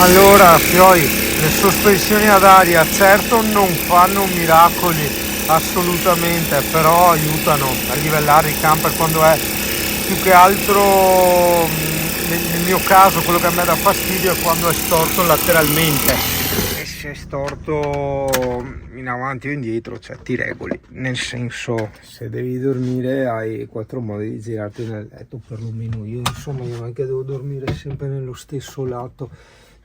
Allora, Fioi, le sospensioni ad aria certo non fanno miracoli, assolutamente, però aiutano a livellare il camper quando è più che altro, nel mio caso, quello che a me dà fastidio è quando è storto lateralmente. E se è storto in avanti o indietro, cioè ti regoli, nel senso, se devi dormire hai 4 modi di girarti nel letto, perlomeno io, insomma, io non è che devo dormire sempre nello stesso lato.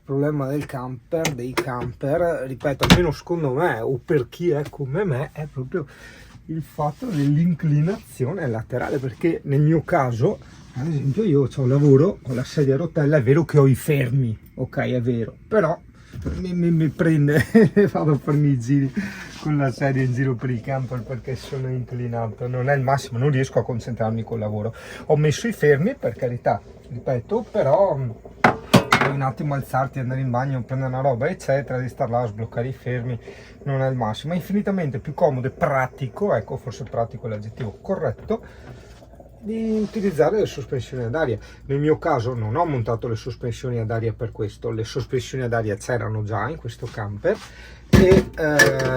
Il problema del camper, dei camper, ripeto, almeno secondo me, o per chi è come me, è proprio il fatto dell'inclinazione laterale, perché nel mio caso, ad esempio, io lavoro con la sedia a rotella, è vero che ho i fermi, ok, è vero, però mi prende e vado a farmi i giri con la sedia in giro per il camper perché sono inclinato, non è il massimo, non riesco a concentrarmi col lavoro. Ho messo i fermi, per carità, ripeto, però devi un attimo alzarti, andare in bagno, prendere una roba eccetera, di star là a sbloccare i fermi non è il massimo. È infinitamente più comodo e pratico, ecco, forse pratico è l'aggettivo corretto, di utilizzare le sospensioni ad aria. Nel mio caso non ho montato le sospensioni ad aria per questo, le sospensioni ad aria c'erano già in questo camper e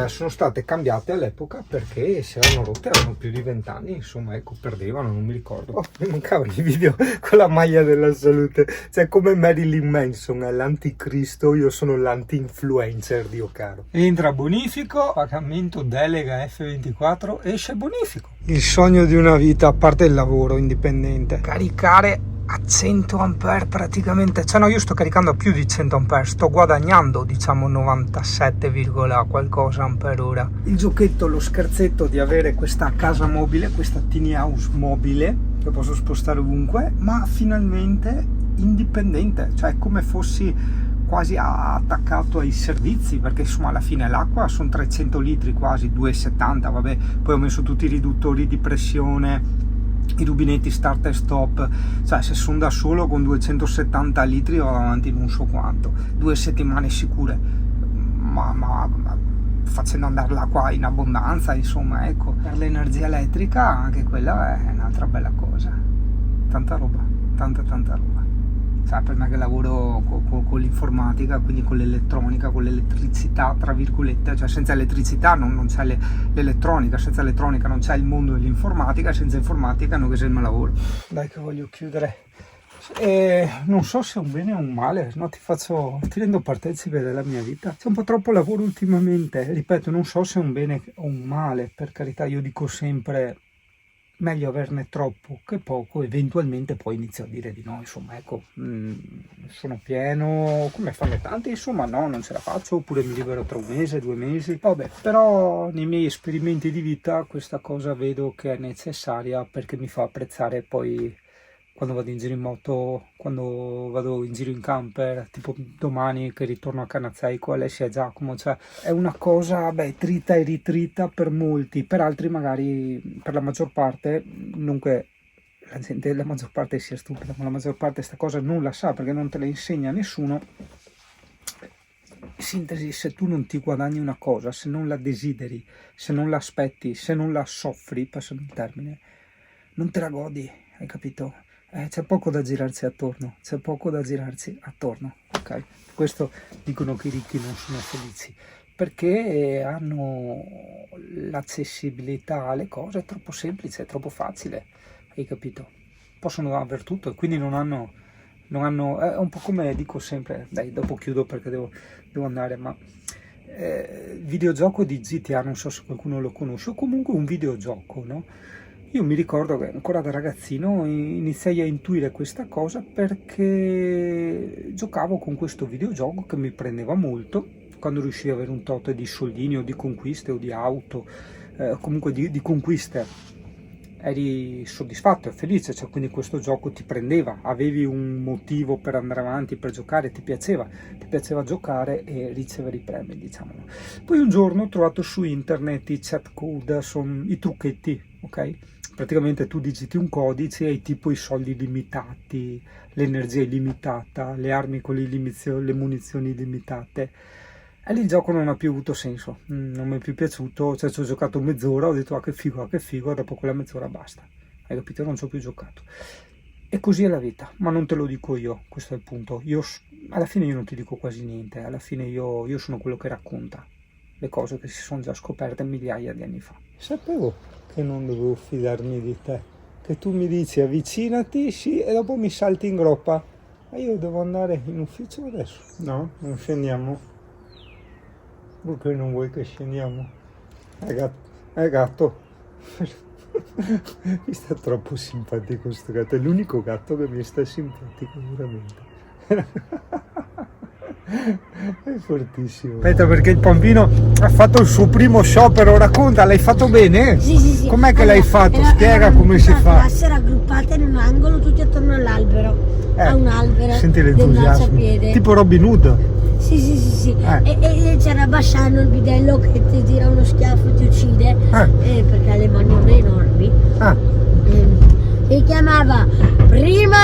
sono state cambiate all'epoca perché si erano rotte, erano più di 20 anni, insomma, ecco, perdevano, non mi ricordo. Mi mancavano i video con la maglia della salute, cioè come Marilyn Manson è l'anticristo, io sono l'anti-influencer, Dio caro. Entra bonifico, pagamento delega F24, esce bonifico. Il sogno di una vita, a parte il lavoro indipendente, caricare a 100 ampere praticamente, cioè no, io sto caricando a più di 100 ampere, sto guadagnando diciamo 97, qualcosa ampere ora. Il giochetto, lo scherzetto di avere questa casa mobile, questa tiny house mobile che posso spostare ovunque, ma finalmente indipendente, cioè come fossi quasi attaccato ai servizi, perché insomma alla fine l'acqua sono 300 litri quasi, 2,70, vabbè, poi ho messo tutti i riduttori di pressione, i rubinetti start e stop, cioè se sono da solo con 270 litri vado avanti non so quanto, 2 settimane sicure, ma facendo andare l'acqua in abbondanza, insomma, ecco. Per l'energia elettrica anche quella è un'altra bella cosa, tanta roba, tanta roba. Cioè, per me che lavoro con l'informatica, quindi con l'elettronica, con l'elettricità, tra virgolette, cioè senza elettricità non c'è l'elettronica, senza elettronica non c'è il mondo dell'informatica, senza informatica non c'è il mio lavoro. Dai che voglio chiudere. Non so se è un bene o un male, no? Ti rendo partecipe della mia vita. C'è un po' troppo lavoro ultimamente, ripeto, non so se è un bene o un male, per carità, io dico sempre meglio averne troppo che poco, eventualmente poi inizio a dire di no, insomma, ecco, sono pieno, come fanno tanti, insomma, no, non ce la faccio, oppure mi libero tra un mese, 2 mesi, vabbè, però nei miei esperimenti di vita questa cosa vedo che è necessaria perché mi fa apprezzare poi quando vado in giro in moto, quando vado in giro in camper, tipo domani che ritorno a Canazzei con Alessia e Giacomo, cioè è una cosa, beh, trita e ritrita per molti, per altri magari, per la maggior parte, non che la gente, la maggior parte sia stupida, ma la maggior parte sta cosa non la sa perché non te la insegna nessuno. Sintesi, se tu non ti guadagni una cosa, se non la desideri, se non la aspetti, se non la soffri, passami il termine, non te la godi, hai capito? C'è poco da girarsi attorno, ok? Questo dicono che i ricchi non sono felici, perché hanno l'accessibilità alle cose, è troppo semplice, è troppo facile, hai capito? Possono aver tutto e quindi non hanno, è un po' come dico sempre, dai, dopo chiudo perché devo andare, ma il videogioco di GTA, non so se qualcuno lo conosce, o comunque un videogioco, no? Io mi ricordo che ancora da ragazzino iniziai a intuire questa cosa perché giocavo con questo videogioco che mi prendeva molto, quando riuscivo ad avere un tot di soldini o di conquiste o di auto, comunque di conquiste, eri soddisfatto e felice, cioè quindi questo gioco ti prendeva, avevi un motivo per andare avanti, per giocare, ti piaceva giocare e ricevere i premi, diciamo. Poi un giorno ho trovato su internet i chat code, sono i trucchetti, ok? Praticamente tu digiti un codice e hai tipo i soldi limitati, l'energia illimitata, le armi con le munizioni illimitate. E lì il gioco non ha più avuto senso, non mi è più piaciuto, cioè ci ho giocato mezz'ora, ho detto ah che figo, dopo quella mezz'ora basta, hai capito? Non ci ho più giocato. E così è la vita, ma non te lo dico io, questo è il punto. Alla fine io non ti dico quasi niente, alla fine io sono quello che racconta le cose che si sono già scoperte migliaia di anni fa. Sapevo che non dovevo fidarmi di te, che tu mi dici avvicinati, sì, e dopo mi salti in groppa. Ma io devo andare in ufficio adesso? No, non scendiamo. Perché non vuoi che scendiamo? È gatto. Mi sta troppo simpatico questo gatto, è l'unico gatto che mi sta simpatico, veramente. È fortissimo. Aspetta, perché il bambino ha fatto il suo primo sciopero, racconta, l'hai fatto bene? Sì. Com'è che l'hai fatto? Spiega come si fa. Classe raggruppate in un angolo tutti attorno all'albero. A un albero. Senti del l'entusiasmo. marciapiede. Tipo Robin Hood. Sì. E c'era Basciano, il bidello, che ti tira uno schiaffo e ti uccide, perché ha le manone enormi. Si chiamava Prima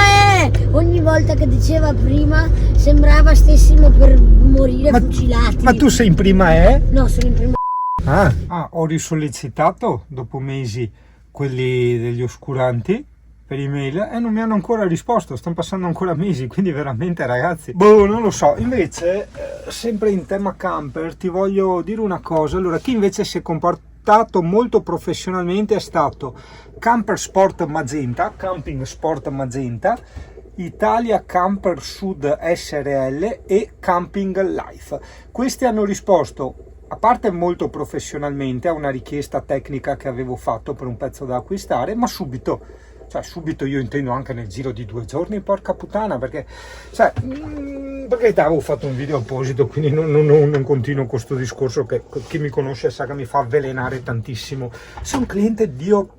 ogni volta che diceva prima sembrava stessimo per morire fucilati. Ma tu sei in prima No, sono in prima. Ho risollecitato dopo mesi quelli degli oscuranti per email e non mi hanno ancora risposto, stanno passando ancora mesi, quindi veramente ragazzi, non lo so. Invece sempre in tema camper ti voglio dire una cosa. Allora, chi invece si è comportato molto professionalmente è stato Camper Sport Magenta, Camping Sport Magenta, Italia Camper Sud SRL e Camping Life. Questi hanno risposto, a parte molto professionalmente, a una richiesta tecnica che avevo fatto per un pezzo da acquistare, ma subito io intendo anche nel giro di 2 giorni, porca puttana, perché avevo fatto un video apposito, quindi non continuo con questo discorso che chi mi conosce sa che mi fa avvelenare tantissimo. Se un cliente, Dio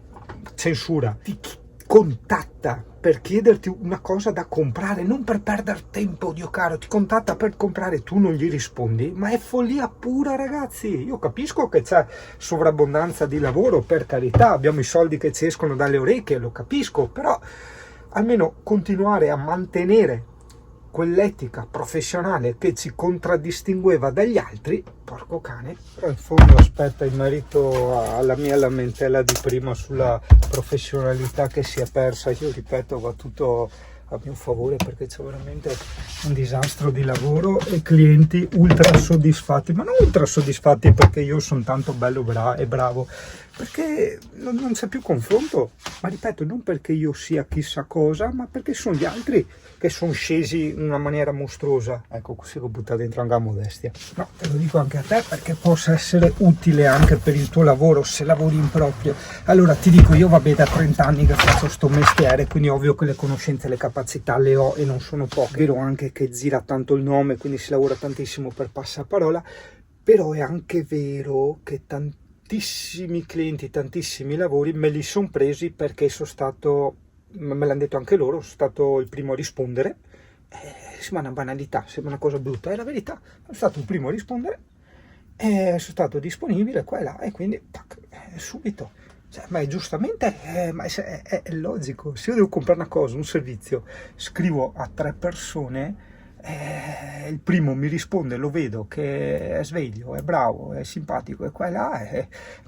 censura, ti contatta per chiederti una cosa da comprare, non per perdere tempo, Dio caro, ti contatta per comprare, tu non gli rispondi, ma è follia pura, ragazzi. Io capisco che c'è sovrabbondanza di lavoro, per carità, abbiamo i soldi che ci escono dalle orecchie, lo capisco, però almeno continuare a mantenere quell'etica professionale che ci contraddistingueva dagli altri, porco cane. Però in fondo, aspetta, in merito alla mia lamentela di prima sulla professionalità che si è persa, io ripeto, va tutto a mio favore, perché c'è veramente un disastro di lavoro e clienti ultra soddisfatti, ma non ultra soddisfatti perché io sono tanto bello e bravo, perché non c'è più confronto, ma ripeto, non perché io sia chissà cosa, ma perché sono gli altri che sono scesi in una maniera mostruosa. Ecco, così lo butta dentro anche a modestia. No, te lo dico anche a te perché possa essere utile anche per il tuo lavoro, se lavori in proprio. Allora ti dico, io vabbè da 30 anni che faccio sto mestiere, quindi ovvio che le conoscenze e le capacità le ho e non sono poche. È vero anche che gira tanto il nome, quindi si lavora tantissimo per passaparola, però è anche vero che tantissimi clienti, tantissimi lavori me li sono presi perché sono stato, me l'hanno detto anche loro, sono stato il primo a rispondere. Sembra una banalità, sembra una cosa brutta, è la verità. Sono stato il primo a rispondere, sono stato disponibile qua e là, e quindi subito. Ma giustamente è logico. Se io devo comprare una cosa, un servizio, scrivo a 3 persone, il primo mi risponde, lo vedo che è sveglio, è bravo, è simpatico, e qua e là,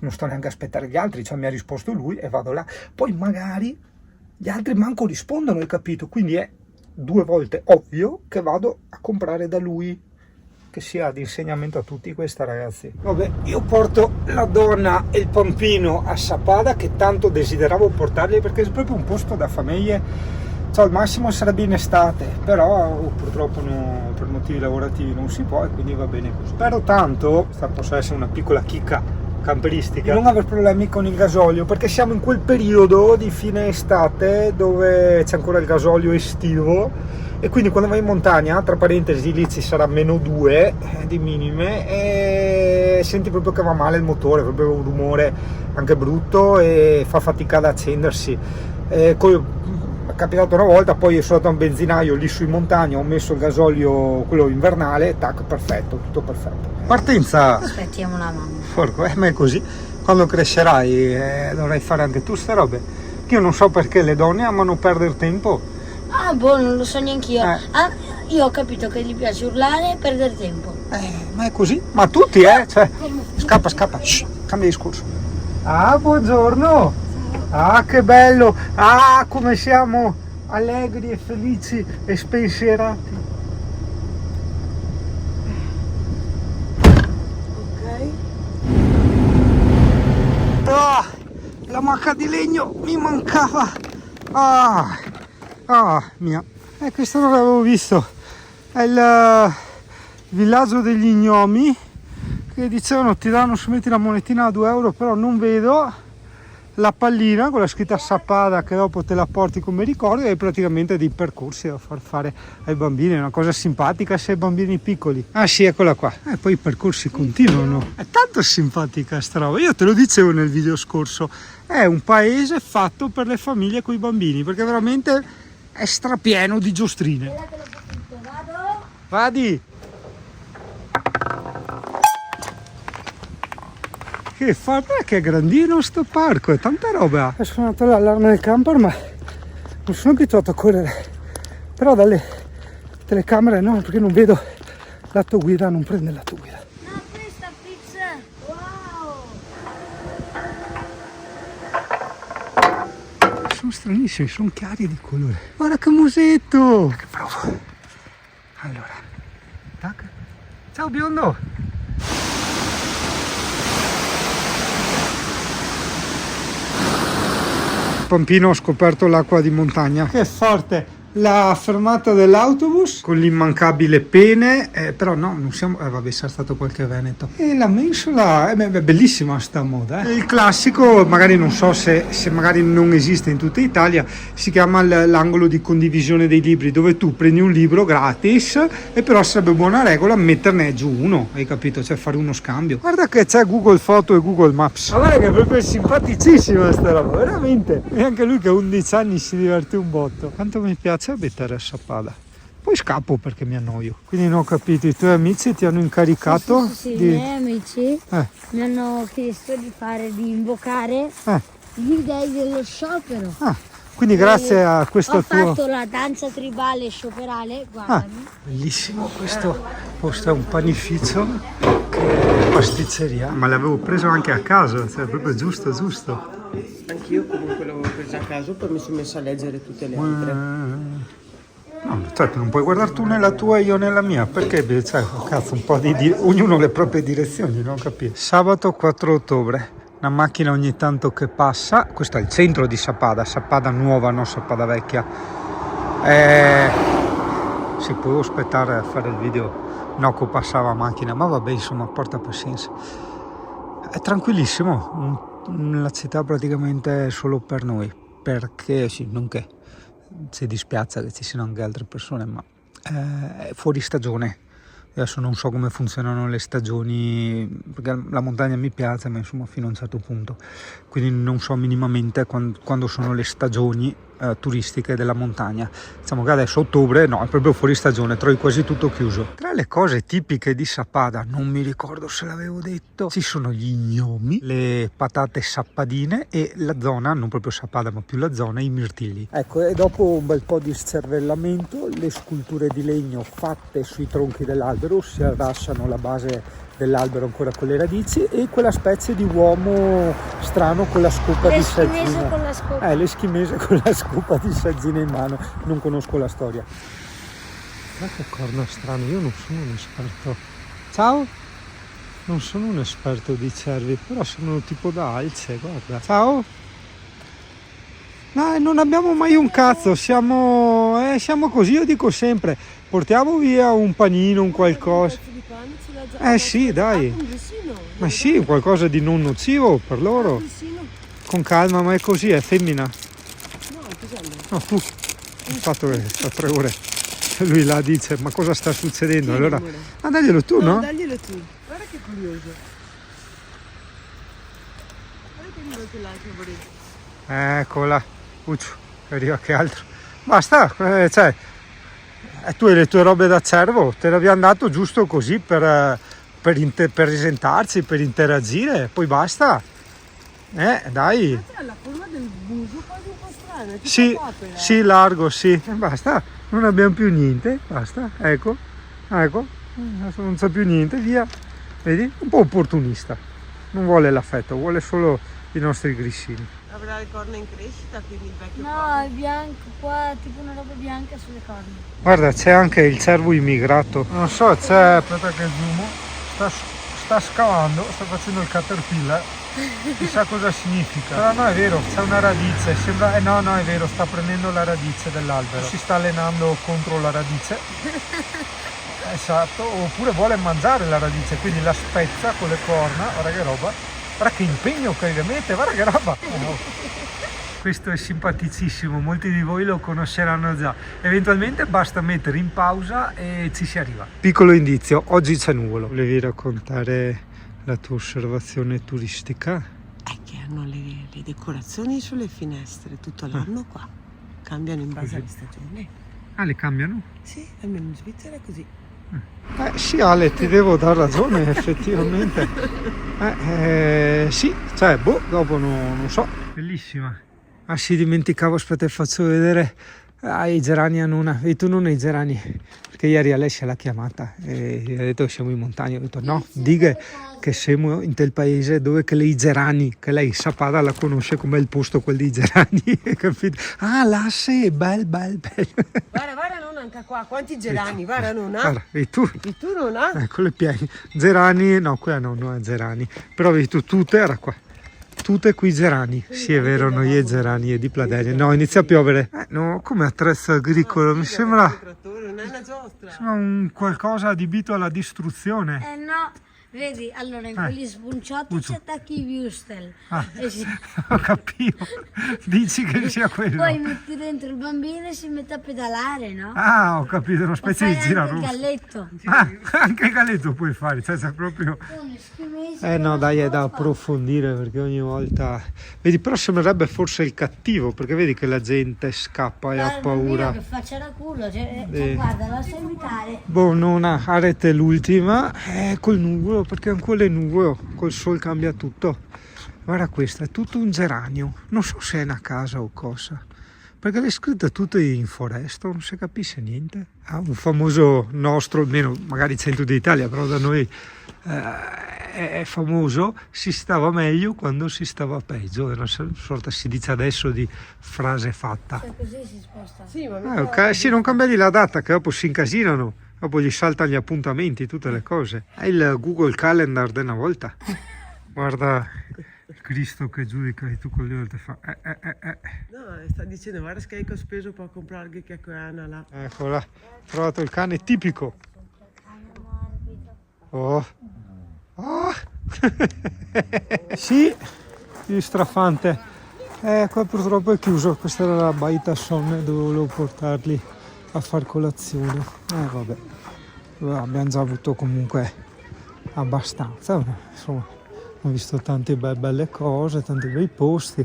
non sto neanche a aspettare gli altri, mi ha risposto lui e vado là. Poi magari gli altri manco rispondono, hai capito? Quindi è 2 volte ovvio che vado a comprare da lui, che sia di insegnamento a tutti questa, ragazzi. Vabbè, io porto la donna e il pampino a Sappada, che tanto desideravo portarli, perché è proprio un posto da famiglie. Al massimo sarebbe in estate, però purtroppo per motivi lavorativi non si può, e quindi va bene così. Spero tanto, questa possa essere una piccola chicca camperistica, di non aver problemi con il gasolio, perché siamo in quel periodo di fine estate dove c'è ancora il gasolio estivo, e quindi quando vai in montagna, tra parentesi, lì ci sarà -2 di minime, e senti proprio che va male il motore, proprio un rumore anche brutto e fa fatica ad accendersi. È capitato una volta, poi sono andato a un benzinaio lì su in montagna, ho messo il gasolio, quello invernale, tac, perfetto, tutto perfetto. Partenza! Aspettiamo la mamma. Porco, ma è così. Quando crescerai dovrai fare anche tu ste robe. Io non so perché le donne amano perdere tempo. Non lo so neanche io. Io ho capito che gli piace urlare e perdere tempo. Ma è così? Ma tutti, scappa, shh, cambia discorso. Buongiorno! Che bello! Come siamo allegri e felici e spensierati. Ok. Ah, la macca di legno mi mancava. Mia. Questo non l'avevo visto. È il villaggio degli gnomi, che dicevano ti danno, se metti la monetina a 2 euro, però non vedo la pallina con la scritta Sappada, che dopo te la porti come ricordo, e praticamente dei percorsi da far fare ai bambini. È una cosa simpatica se ai bambini piccoli. Ah sì, eccola qua. E poi i percorsi continuano. È tanto simpatica sta roba. Io te lo dicevo nel video scorso, è un paese fatto per le famiglie con i bambini, perché veramente è strapieno di giostrine. Vado? Vadi! Che fa? Perché è grandino sto parco, è tanta roba. Ho suonato l'allarme del camper, ma non sono abituato a correre. Però dalle telecamere no, perché non vedo l'atto guida, non prende l'atto guida. No, questa pizza! Wow! Sono stranissimi, sono chiari di colore. Guarda che musetto! Che provo. Allora, tac. Ciao biondo! Pampino, ho scoperto l'acqua di montagna. Che forte! La fermata dell'autobus con l'immancabile pene, però no, non siamo, vabbè, sarà stato qualche veneto. E la mensola è bellissima sta moda. Il classico, magari non so se magari non esiste in tutta Italia, si chiama l'angolo di condivisione dei libri, dove tu prendi un libro gratis e però sarebbe buona regola metterne giù uno, hai capito? Cioè fare uno scambio. Guarda che c'è Google Foto e Google Maps. Ma guarda che è proprio simpaticissima sta roba, veramente. E anche lui che ha 11 anni si diverte un botto. Quanto mi piace abitare a Sappada. Poi scappo perché mi annoio. Quindi non ho capito, i tuoi amici ti hanno incaricato? Sì, di... i miei amici mi hanno chiesto di invocare gli dei dello sciopero. Quindi grazie a questo ho tuo... fatto la danza tribale scioperale, guardami. Bellissimo questo posto, è un panificio che è pasticceria. Ma l'avevo preso anche a caso, cioè proprio giusto. Anch'io comunque l'avevo presa a caso, poi mi sono messa a leggere tutte le altre. No, certo, non puoi guardare tu nella tua e io nella mia, perché cioè, cazzo, un po' di ognuno le proprie direzioni, non capisco. Sabato 4 ottobre, una macchina ogni tanto che passa, questo è il centro di Sappada, Sappada nuova, non Sappada vecchia. Si può aspettare a fare il video, no, che passava macchina, ma vabbè, insomma, porta pazienza. È tranquillissimo, la città praticamente è solo per noi, perché sì, non che ci dispiace che ci siano anche altre persone, ma è fuori stagione. Adesso non so come funzionano le stagioni, perché la montagna mi piace, ma insomma fino a un certo punto, quindi non so minimamente quando sono le stagioni turistiche della montagna. Diciamo che adesso ottobre no, è proprio fuori stagione, trovi quasi tutto chiuso. Tra le cose tipiche di Sappada, non mi ricordo se l'avevo detto, ci sono gli gnomi, le patate sappadine e la zona, non proprio Sappada ma più la zona, i mirtilli. Ecco, e dopo un bel po' di scervellamento, le sculture di legno fatte sui tronchi dell'albero si arrassano la base dell'albero ancora con le radici, e quella specie di uomo strano con la scopa di saggina. Con la scopa. L'eschimese con la scopa di saggina in mano, non conosco la storia. Ma che corno strano, io non sono un esperto. Ciao? Non sono un esperto di cervi, però sembrano tipo da alce, guarda. Ciao? No, non abbiamo mai un cazzo, siamo così, io dico sempre, portiamo via un panino, un qualcosa. Sì, dai. Ma sì, qualcosa di non nocivo per loro. Con calma, ma è così, è femmina. No, tu. Il fatto che sta 3 ore. Lui là dice, ma cosa sta succedendo? Allora, daglielo tu, no? Daglielo tu. Guarda che curioso. Guarda che arriva quell'altro vorrei. Eccola. Uccio, arriva che altro. Basta, cioè, tu e le tue robe da cervo, te l'abbiamo dato giusto così per presentarci, per interagire, poi basta. Dai. La forma del muso quasi un po' strana. Sì, largo, sì. Basta, non abbiamo più niente, basta, ecco. Adesso non c'è più niente, via. Vedi? Un po' opportunista. Non vuole l'affetto, vuole solo i nostri grissini. avrà le corna in crescita, quindi il vecchio No, è bianco qua, tipo una roba bianca sulle corna. Guarda, c'è anche il cervo immigrato. Non so, c'è, aspetta che zoomo, sta scavando, sta facendo il caterpillar. Chissà cosa significa. Però no, è vero, c'è una radice, sembra, no, è vero, sta prendendo la radice dell'albero. Si sta allenando contro la radice. Esatto, oppure vuole mangiare la radice, quindi la spezza con le corna. Guarda che roba, guarda che impegno che mette, guarda che roba. Questo è simpaticissimo, molti di voi lo conosceranno già. Eventualmente basta mettere in pausa e ci si arriva. Piccolo indizio, oggi c'è nuvolo. Volevi raccontare la tua osservazione turistica? È che hanno le decorazioni sulle finestre tutto l'anno qua. Cambiano in base alle stagioni. Ah, le cambiano? Sì, almeno in Svizzera è così. Sì Ale, ti devo dar ragione effettivamente. Sì, cioè, dopo non so. Bellissima. Ah sì, dimenticavo, aspetta, faccio vedere. I gerani hanno una, e tu non hai gerani, perché ieri Alessia l'ha chiamata e gli ha detto che siamo in montagna. Ho detto no, dica che siamo in quel paese dove che lei gerani, che lei Sappada la conosce come il posto quel di gerani, capito? Ah, là sì, bel. Guarda non anche qua, quanti gerani, guarda non ha. Guarda, e tu non ha? Ecco le pieghe, gerani, no, quella non è gerani, però vedi tu, tutte era qua. Tutte qui gerani, sì è vero, noi e gerani e di Pladelli. No, inizia a piovere. No, come attrezzo agricolo, mi sembra un qualcosa adibito alla distruzione. No, vedi, allora in quegli spunciotti ci attacchi i wurstel. Ho capito, dici che sia quello. Poi metti dentro il bambino e si mette a pedalare, no? Ah, ho capito, una specie di girarossa. Anche il galletto. Anche il galletto puoi fare, cioè c'è proprio... no dai, è da approfondire perché ogni volta... Vedi, però sembrerebbe forse il cattivo, perché vedi che la gente scappa e ha paura. Che faccia da culo, cioè, guarda, la sai imitare. Non ha arete l'ultima, col nuvolo, perché ancora è nuvolo, col sole cambia tutto. Guarda, questo è tutto un geranio, non so se è una casa o cosa. Perché le scritte tutte in foresta, non si capisce niente. Un famoso nostro, almeno magari c'è in tutta Italia, però da noi è famoso, si stava meglio quando si stava peggio. È una sorta, si dice adesso, di frase fatta. Cioè, così si sposta. Sì, ma Ok, sì, non cambiargli la data, che dopo si incasinano. Dopo gli saltano gli appuntamenti, tutte le cose. È il Google Calendar di una volta. Guarda... Cristo che giudica e tu con le volte fa No, sta dicendo guarda che ho speso per comprare che Anna là. Eccola, ho trovato il cane tipico. Oh. Sì, il strafante. Qua purtroppo è chiuso, questa era la baita sonne dove volevo portarli a far colazione. Vabbè, abbiamo già avuto comunque abbastanza, insomma. Ho visto tante belle cose, tanti bei posti,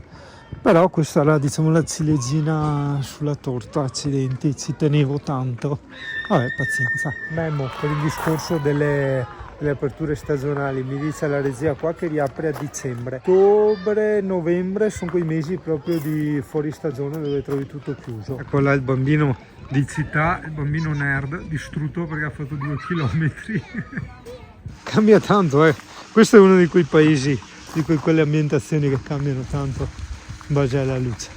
però questa era, diciamo, la ciliegina sulla torta. Accidenti, ci tenevo tanto. Vabbè, pazienza. Memo, per il discorso delle aperture stagionali, mi dice la regia qua che riapre a dicembre. Ottobre, novembre sono quei mesi proprio di fuori stagione dove trovi tutto chiuso. Ecco là il bambino di città, il bambino nerd, distrutto perché ha fatto 2 chilometri. Cambia tanto, Questo è uno di quei paesi, di quelle ambientazioni che cambiano tanto in base alla luce.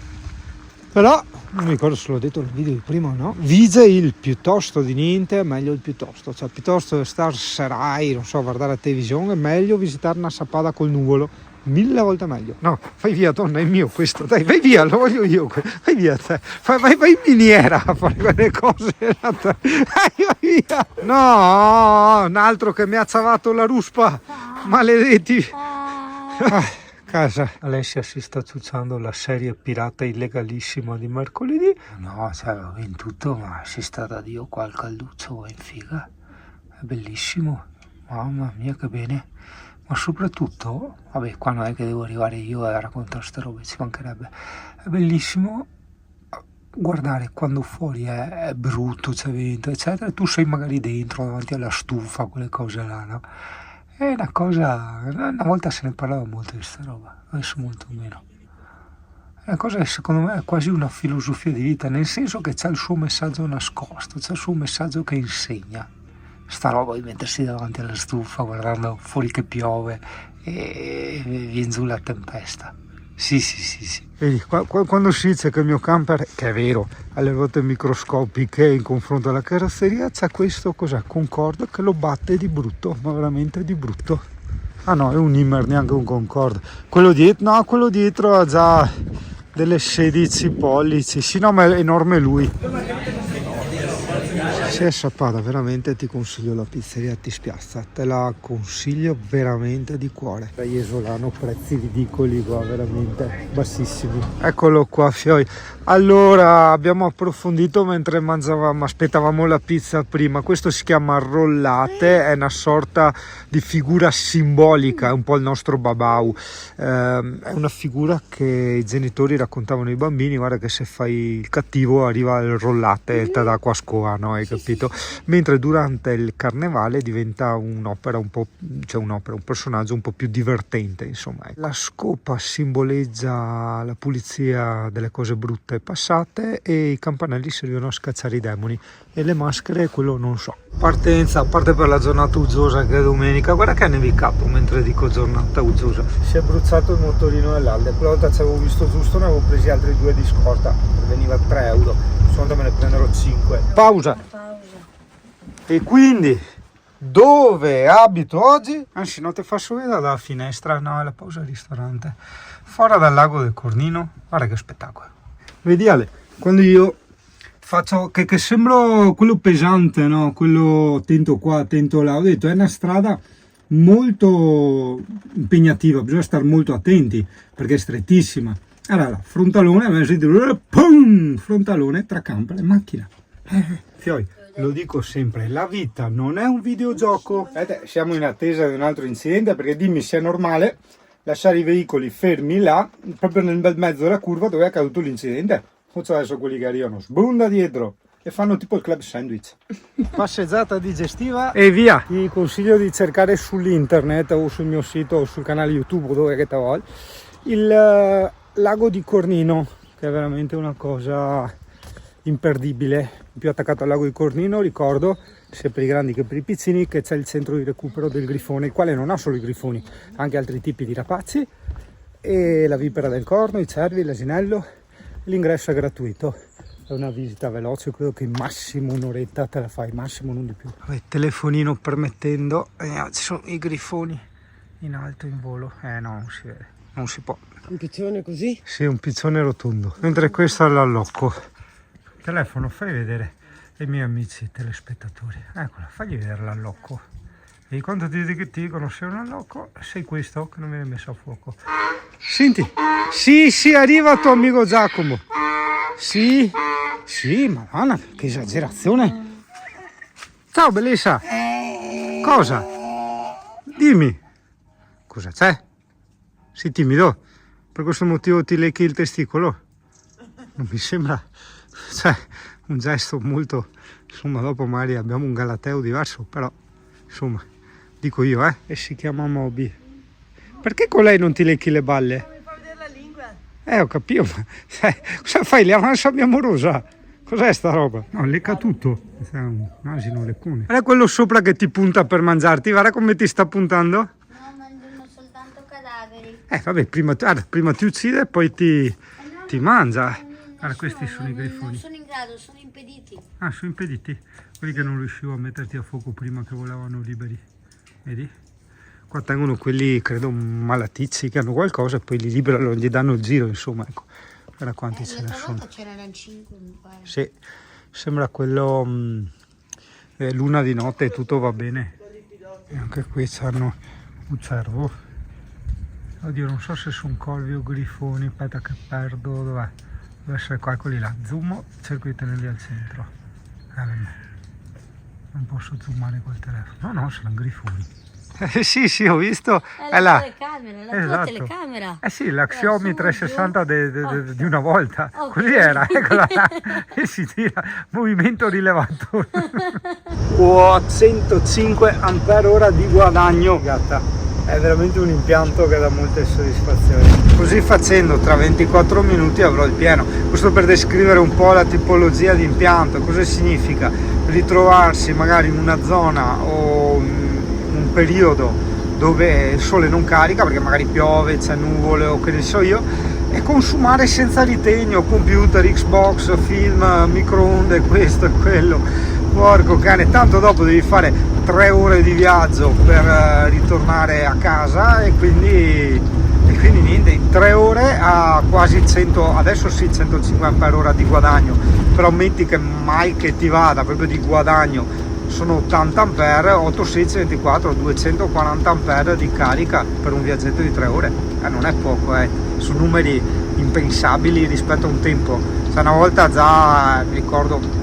Però, non mi ricordo se l'ho detto nel video di prima o no, vige il piuttosto di niente, è meglio il piuttosto. Cioè, piuttosto che star serai, non so, guardare la televisione, è meglio visitare una Sappada col nuvolo. 1000 volte meglio. No, fai via, donna, è mio questo. Dai, vai via, lo voglio io. Vai via te. Vai in miniera a fare quelle cose. Vai via. No, un altro che mi ha ciavato la ruspa. Maledetti. Casa. Alessia si sta ciucciando la serie pirata illegalissima di mercoledì. No, cioè, in tutto, ma si sta da Dio qua al calduccio, è in figa. È bellissimo. Mamma mia, che bene. Ma soprattutto, vabbè, qua non è che devo arrivare io a raccontare queste robe, ci mancherebbe. È bellissimo guardare quando fuori è brutto, c'è vento, eccetera. Tu sei magari dentro, davanti alla stufa, quelle cose là, no? È una cosa, una volta se ne parlava molto di questa roba, adesso molto meno. È una cosa che secondo me è quasi una filosofia di vita, nel senso che c'è il suo messaggio nascosto, c'è il suo messaggio che insegna. Sta roba di mettersi davanti alla stufa guardando fuori che piove e viene giù la tempesta. Sì. Vedi, quando si dice che il mio camper, che è vero, ha le ruote microscopiche in confronto alla carrozzeria, c'è questo, cos'è? Concorde, che lo batte di brutto, ma veramente di brutto. Ah no, è un Immer, neanche un Concorde. Quello dietro ha già delle 16 pollici. Sì, no, ma è enorme lui. Se è Sappada, veramente ti consiglio la pizzeria Ti Spiazza, te la consiglio veramente di cuore. Da Jesolano prezzi ridicoli qua, veramente bassissimi. Eccolo qua, Fioi. Allora, abbiamo approfondito mentre aspettavamo la pizza prima. Questo si chiama rollate, è una sorta di figura simbolica, è un po' il nostro babau. È una figura che i genitori raccontavano ai bambini, guarda che se fai il cattivo arriva il rollate e te dà qua scoa, no? Hai capito? Mentre durante il carnevale diventa un'opera un personaggio un po' più divertente, insomma. La scopa simboleggia la pulizia delle cose brutte passate e i campanelli servono a scacciare i demoni, e le maschere quello non so. Partenza, a parte per la giornata uggiosa che è domenica, guarda che è nevicato mentre dico giornata uggiosa. Si è bruciato il motorino dell'Alde, quella volta ci avevo visto giusto, ne avevo presi altri 2 di scorta, veniva 3 euro, soltanto me ne prenderò 5. Pausa. E quindi dove abito oggi? Anzi, non ti faccio vedere dalla finestra, no, è la pausa al ristorante, fuori dal lago del Cornino. Guarda che spettacolo. Vedi Ale, quando io faccio che sembro quello pesante, no? Quello attento qua, attento là, ho detto è una strada molto impegnativa, bisogna stare molto attenti perché è strettissima. Allora, frontalone, pum, frontalone tra camper e macchina. Fioi, lo dico sempre, la vita non è un videogioco. Siamo in attesa di un altro incidente, perché dimmi se è normale lasciare i veicoli fermi là, proprio nel bel mezzo della curva dove è accaduto l'incidente. Faccio adesso quelli che arrivano, sbunda dietro e fanno tipo il club sandwich. Passeggiata digestiva e via. Ti consiglio di cercare sull'internet o sul mio sito o sul canale YouTube, dove che te vuoi, il lago di Cornino, che è veramente una cosa imperdibile. Più attaccato al lago di Cornino, ricordo, sia per i grandi che per i piccini, che c'è il centro di recupero del grifone, il quale non ha solo i grifoni, anche altri tipi di rapaci, e la vipera del corno, i cervi, l'asinello. L'ingresso è gratuito, è una visita veloce, credo che massimo un'oretta te la fai, massimo, non di più. Vabbè, telefonino permettendo, ci sono i grifoni in alto, in volo, no, non si vede, non si può. Un piccione così? Sì, un piccione rotondo, mentre questo è l'allocco. Telefono, fai vedere ai miei amici telespettatori, eccola, fagli vedere l'allocco. E quando ti dicono sei un allocco, sei questo che non viene messo a fuoco. Senti, sì, arriva tuo amico Giacomo. Sì, madonna, che esagerazione. Ciao bellezza. Cosa? Dimmi. Cosa c'è? Sei timido? Per questo motivo ti lecchi il testicolo? Non mi sembra, cioè, un gesto molto, insomma, dopo magari abbiamo un galateo diverso, però, insomma, dico io, e si chiama Moby. Perché con lei non ti lecchi le balle? Mi fa vedere la lingua. Ho capito, ma cosa fai? Le avanza amorosa? Cos'è sta roba? No, lecca tutto. È un asino leccone. Guarda quello sopra che ti punta per mangiarti, guarda come ti sta puntando. No, mangiano soltanto cadaveri. Vabbè, prima ti uccide e poi ti mangia. Allora, questi sono i grifoni. Non sono in grado, sono impediti. Ah, sono impediti? Quelli che non riuscivo a metterti a fuoco prima, che volavano liberi. Vedi? Qua tengono quelli, credo, malaticci, che hanno qualcosa e poi li liberano, gli danno il giro, insomma, ecco. Guarda quanti ce ne sono. C'erano 5, mi pare. Sì, sembra quello luna di notte e tutto va bene. E anche qui c'hanno un cervo. Oddio, non so se sono corvi o grifoni, aspetta che perdo, dov'è? Deve essere qua, eccoli là. Zoom, cerco di tenerli al centro. Non posso zoomare col telefono. No, sono grifoni. Sì, ho visto. È la telecamera, la tua esatto. telecamera. Sì, la Xiaomi 360 di una volta. Così era, eccola là. E si tira, movimento rilevato. 105 ampere di guadagno, gatta. È veramente un impianto che dà molte soddisfazioni. Così facendo, tra 24 minuti avrò il pieno. Questo per descrivere un po' la tipologia di impianto. Cosa significa? Ritrovarsi magari in una zona o un periodo dove il sole non carica, perché magari piove, c'è nuvole o che ne so io, e consumare senza ritegno computer, Xbox, film, microonde, questo e quello. Porco cane, tanto dopo devi fare 3 ore di viaggio per ritornare a casa e quindi niente, in 3 ore a quasi 100, adesso sì 150 per ora di guadagno, però metti che mai che ti vada proprio di guadagno sono 80 ampere, 8, 16, 24, 240 ampere di carica per un viaggetto di 3 ore, non è poco, sono numeri impensabili rispetto a un tempo. Cioè, una volta già mi ricordo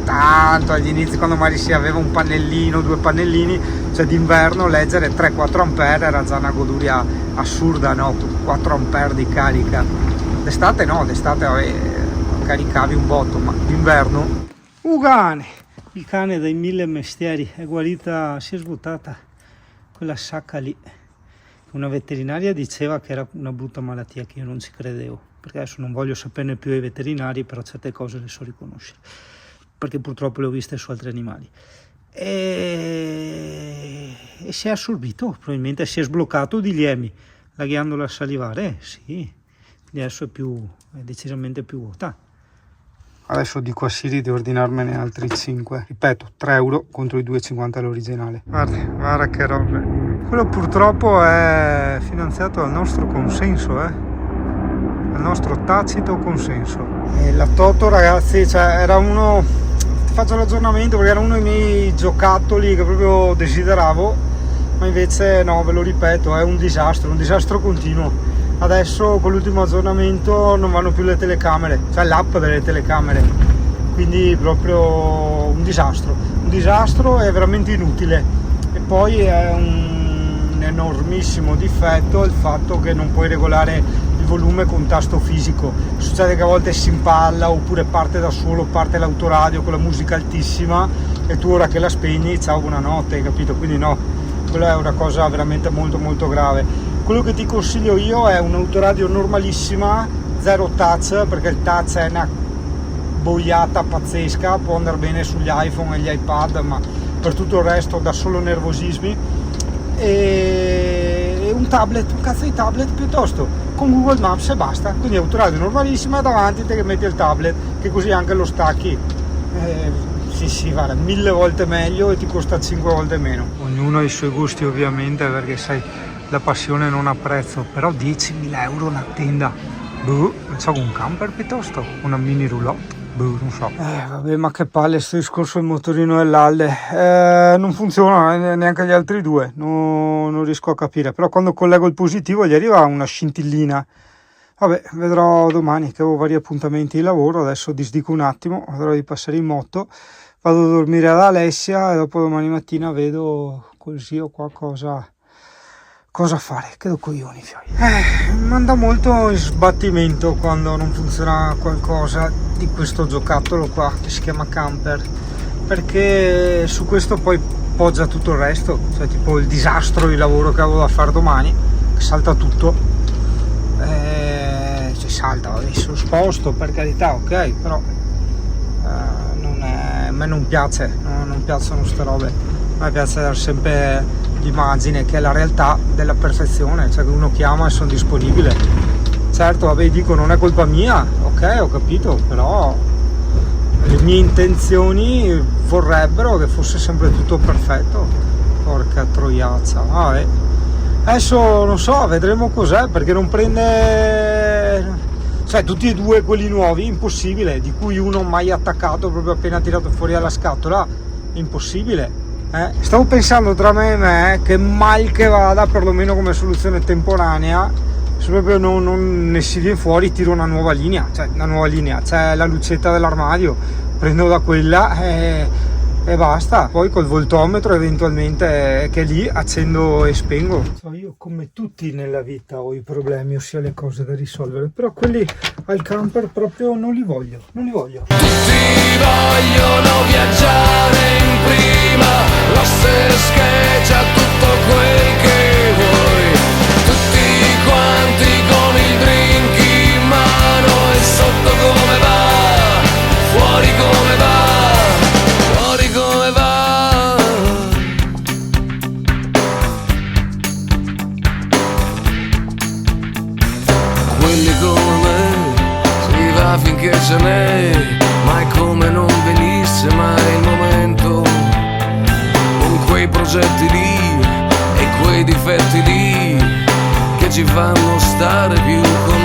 tanto agli inizi, quando magari si aveva un pannellino, 2 pannellini, cioè d'inverno leggere 3-4 ampere era già una goduria assurda, no? 4 ampere di carica. D'estate no, d'estate caricavi un botto, ma d'inverno... Cane, il cane dai 1000 mestieri, è guarita, si è svuotata quella sacca lì. Una veterinaria diceva che era una brutta malattia, che io non ci credevo, perché adesso non voglio saperne più ai veterinari, però certe cose le so riconoscere, perché purtroppo le ho viste su altri animali. E si è assorbito, probabilmente si è sbloccato di liemi, la ghiandola salivare, sì, adesso è decisamente più vuota. Adesso dico a Siri di ordinarmene altri 5, ripeto, 3 euro contro i 2,50 l'originale. Guarda che roba. Quello purtroppo è finanziato dal nostro consenso, dal nostro tacito consenso. E la Toto, ragazzi, cioè era uno, faccio l'aggiornamento perché era uno dei miei giocattoli che proprio desideravo, ma invece no, ve lo ripeto, è un disastro continuo. Adesso con l'ultimo aggiornamento non vanno più le telecamere, cioè l'app delle telecamere, quindi proprio un disastro, è veramente inutile. E poi è un enormissimo difetto il fatto che non puoi regolare il volume con un tasto fisico. Succede che a volte si impalla oppure parte da solo, parte l'autoradio con la musica altissima e tu ora che la spegni, ciao, buonanotte, capito? Quindi no, quella è una cosa veramente molto grave. Quello che ti consiglio io è un'autoradio normalissima, zero touch, perché il touch è una boiata pazzesca, può andare bene sugli iPhone e gli iPad, ma per tutto il resto dà solo nervosismi. E un tablet, un cazzo di tablet piuttosto, con Google Maps e basta. Quindi autoradio normalissima, davanti te che metti il tablet, che così anche lo stacchi. Sì, guarda, 1000 volte meglio e ti costa 5 volte meno. Ognuno ha i suoi gusti ovviamente, perché sai, la passione non ha prezzo, però 10.000 euro una tenda, non so, un camper piuttosto, una mini roulotte, non so. Vabbè, ma che palle sto discorso del motorino dell'Alle, non funziona neanche gli altri due, non riesco a capire, però quando collego il positivo gli arriva una scintillina. Vabbè, vedrò domani, che avevo vari appuntamenti di lavoro, adesso disdico un attimo, vedrò di passare in moto, vado a dormire ad Alessia e dopo domani mattina vedo così o qualcosa cosa fare, che do coglioni fioi. Manda molto in sbattimento quando non funziona qualcosa di questo giocattolo qua che si chiama camper, perché su questo poi poggia tutto il resto, cioè tipo il disastro di lavoro che avevo da fare domani, che salta tutto, cioè salta, adesso sposto per carità, ok, però a me non piace, non piacciono ste robe, a me piace dare sempre l'immagine che è la realtà della perfezione, cioè che uno chiama e sono disponibile. Certo, vabbè, dico, non è colpa mia, ok, ho capito, però le mie intenzioni vorrebbero che fosse sempre tutto perfetto. Porca troiazza, vabbè. Adesso non so, vedremo cos'è, perché non prende, cioè tutti e due quelli nuovi, impossibile, di cui uno mai attaccato, proprio appena tirato fuori dalla scatola, impossibile. Stavo pensando tra me e me che mal che vada, perlomeno come soluzione temporanea, se proprio non ne si viene fuori, tiro una nuova linea, c'è la lucetta dell'armadio, prendo da quella e basta, poi col voltometro eventualmente che è lì accendo e spengo. Io come tutti nella vita ho i problemi, ossia le cose da risolvere, però quelli al camper proprio non li voglio. Tutti vogliono viaggiare in prima, l'hostess che c'ha tutto quel che vuoi, tutti quanti con il drink in mano e sotto come va, fuori come va. Quelli lì e quei difetti lì che ci fanno stare più con